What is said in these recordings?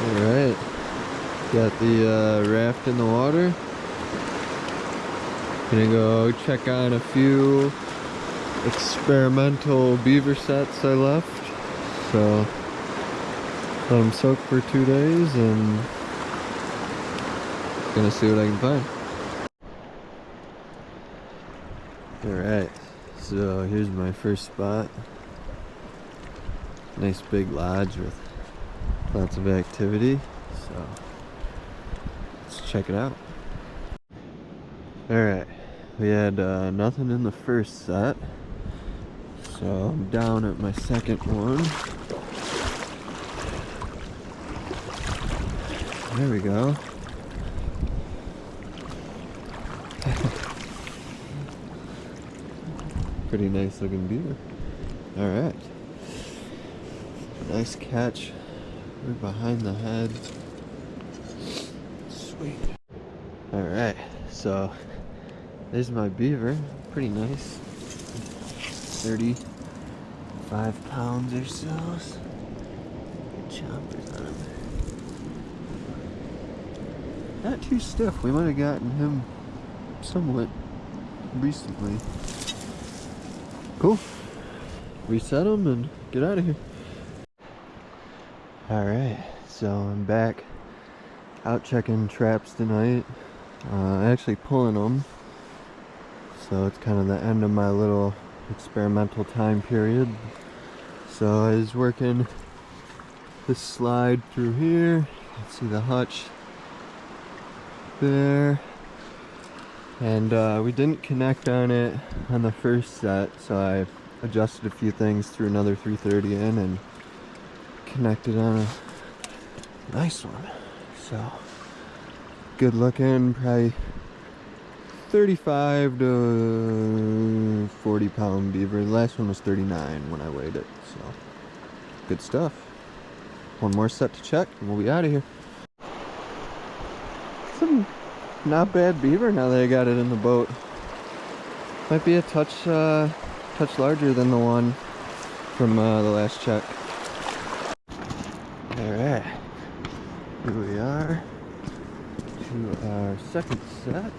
Alright, got the raft in the water. Gonna go check on a few experimental beaver sets I left. So, let them soak for 2 days and gonna see what I can find. Alright, so here's my first spot. Nice big lodge with lots of activity, so let's check it out. Alright, we had nothing in the first set, so I'm down at my second one. There we go. Pretty nice looking beaver. Alright. Nice catch. Right behind the head. Sweet. Alright, so there's my beaver. Pretty nice. 35 pounds or so. Good chompers on him. Not too stiff. We might have gotten him somewhat recently. Cool. Reset him and get out of here. Alright, so I'm back out checking traps tonight. Actually pulling them. So it's kind of the end of my little experimental time period. So I was working this slide through here. You can see the hutch there. And we didn't connect on it on the first set, so I adjusted a few things, threw another 330 in and connected on a nice one. So good looking, probably 35 to 40 pound beaver. The last one was 39 when I weighed it, so good stuff. One more set to check and we'll be out of here. Some not bad beaver now that I got it in the boat. Might be a touch larger than the one from the last check. Alright, here we are to our second set.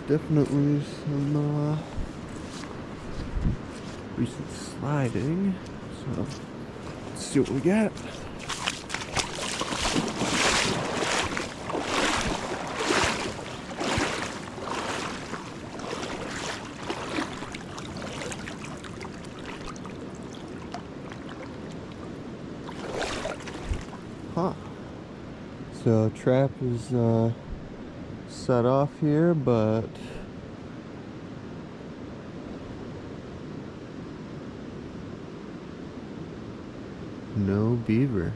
There's definitely some recent sliding, so let's see what we got. Huh. So trap is set off here, but no beaver.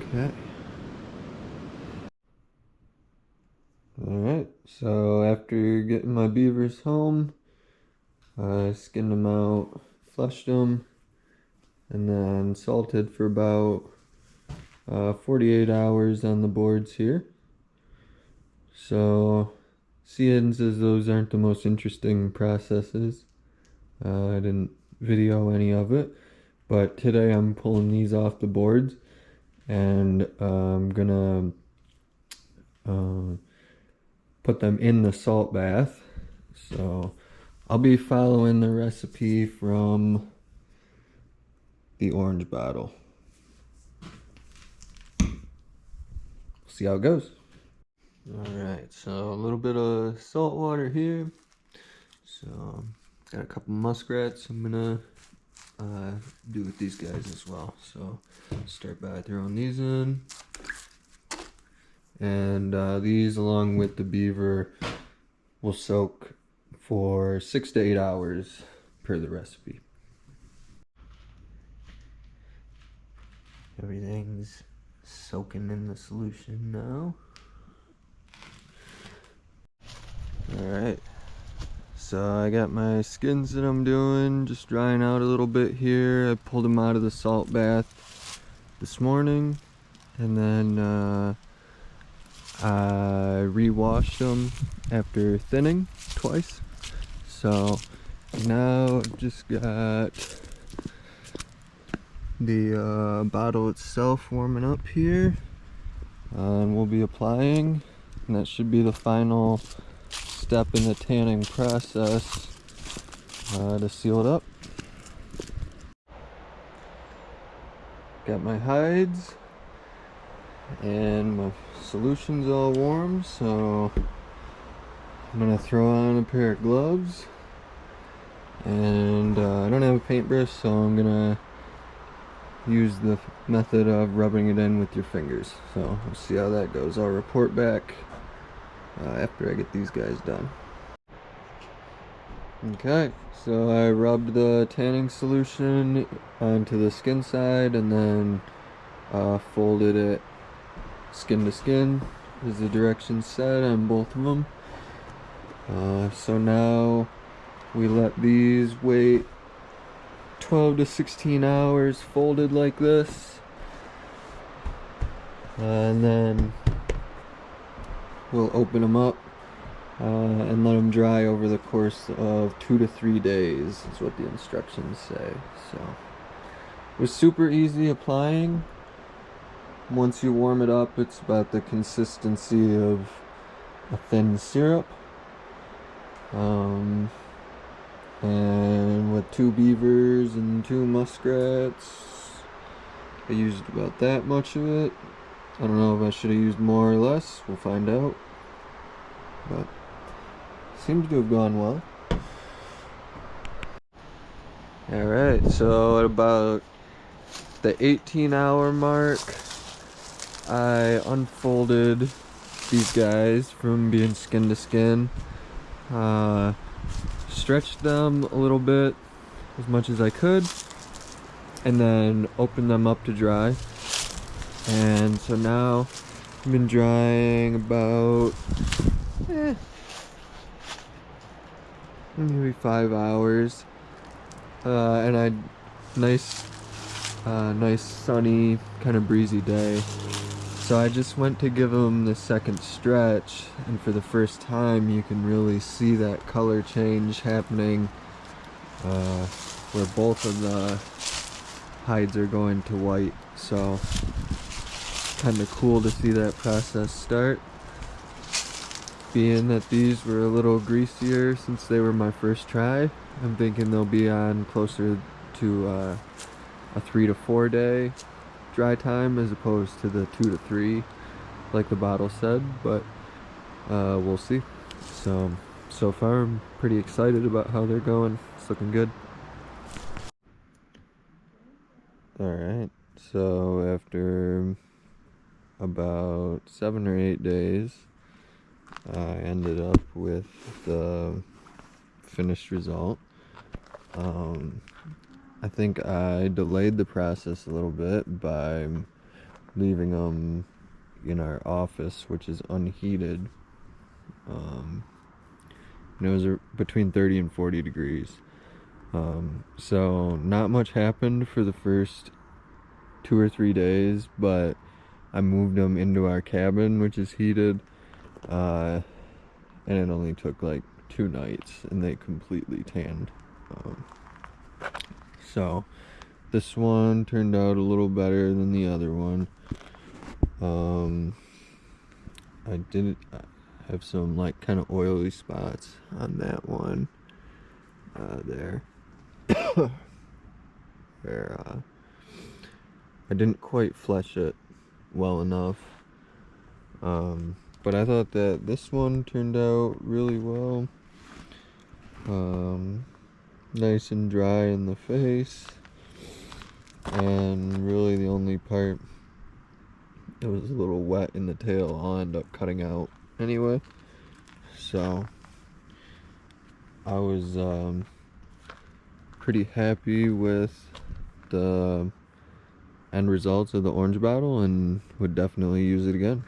Okay. Alright, so after getting my beavers home, I skinned them out, flushed them, and then salted for about 48 hours on the boards here. So seeing as those aren't the most interesting processes, I didn't video any of it, but today I'm pulling these off the boards and I'm gonna put them in the salt bath. So I'll be following the recipe from the orange bottle. See how it goes. Alright, so a little bit of salt water here. So got a couple muskrats I'm gonna do with these guys as well. So start by throwing these in. And these along with the beaver will soak for 6 to 8 hours per the recipe. Everything's soaking in the solution now. Alright, so I got my skins that I'm doing, just drying out a little bit here. I pulled them out of the salt bath this morning, and then I re-washed them after thinning twice. So now I've just got the bottle itself warming up here, and we'll be applying, and that should be the final step in the tanning process to seal it up. Got my hides and my solution's all warm, so I'm gonna throw on a pair of gloves, and I don't have a paintbrush, so I'm gonna use the method of rubbing it in with your fingers. So we'll see how that goes. I'll report back after I get these guys done. Okay, so I rubbed the tanning solution onto the skin side and then folded it skin to skin as the directions said on both of them. So now we let these wait 12 to 16 hours folded like this, and then we'll open them up and let them dry over the course of 2 to 3 days is what the instructions say. So it was super easy applying. Once you warm it up, it's about the consistency of a thin syrup. And with 2 beavers and 2 muskrats, I used about that much of it. I don't know if I should have used more or less, we'll find out, but seems to have gone well. Alright, so at about the 18-hour mark, I unfolded these guys from being skin to skin, stretched them a little bit as much as I could, and then opened them up to dry. And so now I've been drying about maybe 5 hours, and I nice sunny kind of breezy day. So I just went to give them the second stretch, and for the first time you can really see that color change happening, where both of the hides are going to white. So kind of cool to see that process start. Being that these were a little greasier since they were my first try, I'm thinking they'll be on closer to a 3 to 4 day dry time as opposed to the 2 to 3 like the bottle said, but we'll see. So far I'm pretty excited about how they're going. It's looking good. Alright, so after about 7 or 8 days, I ended up with the finished result. I think I delayed the process a little bit by leaving them in our office, which is unheated. And it was between 30 and 40 degrees. So not much happened for the first 2 or 3 days, but I moved them into our cabin, which is heated, and it only took like 2 nights and they completely tanned. So this one turned out a little better than the other one. I did have some like kind of oily spots on that one there where I didn't quite flesh it well enough, but I thought that this one turned out really well. Nice and dry in the face, and really the only part that was a little wet in the tail I'll end up cutting out anyway. So I was pretty happy with the end results of the orange bottle and would definitely use it again.